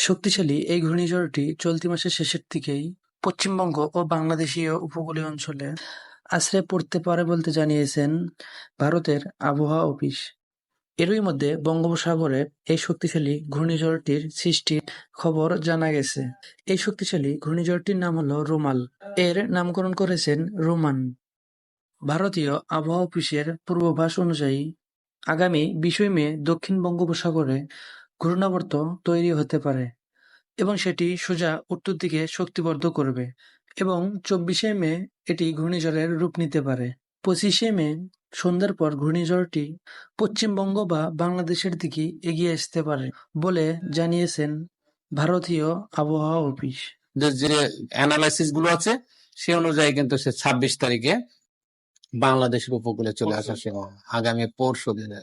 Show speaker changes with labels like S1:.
S1: শক্তিশালী এই ঘূর্ণিঝড়টি চলতি মাসের শেষের দিকেই পশ্চিমবঙ্গ ও বাংলাদেশীয় উপকূলীয় অঞ্চলে আছড়ে পড়তে পারে বলতে জানিয়েছেন ভারতের আবহাওয়া অফিস। এরই মধ্যে বঙ্গোপসাগরে এই শক্তিশালী ঘূর্ণিঝড়টির সৃষ্টির খবর জানা গেছে। এই শক্তিশালী ঘূর্ণিঝড়টির নাম হলো রুমাল। এর নামকরণ করেছেন রোমান। ভারতীয় আবহাওয়া অফিসের পূর্বাভাস অনুযায়ী আগামী 20 মে দক্ষিণ বঙ্গোপসাগরে ঘূর্ণাবর্ত তৈরি হতে পারে এবং সেটি সোজা উত্তর দিকে শক্তিবর্ধন করবে এবং 24 মে এটি ঘূর্ণিঝড়ের রূপ নিতে পারে। 25 মে সন্ধ্যার পর ঘূর্ণিঝড়টি পশ্চিমবঙ্গ বা বাংলাদেশের দিকে এগিয়ে আসতে পারে বলে জানিয়েছেন ভারতীয় আবহাওয়া অফিস।
S2: যে অ্যানালাইসিস গুলো আছে সে অনুযায়ী কিন্তু সে 26 তারিখে বাংলাদেশের উপকূলে চলে আসার আগামী পরশু দিনে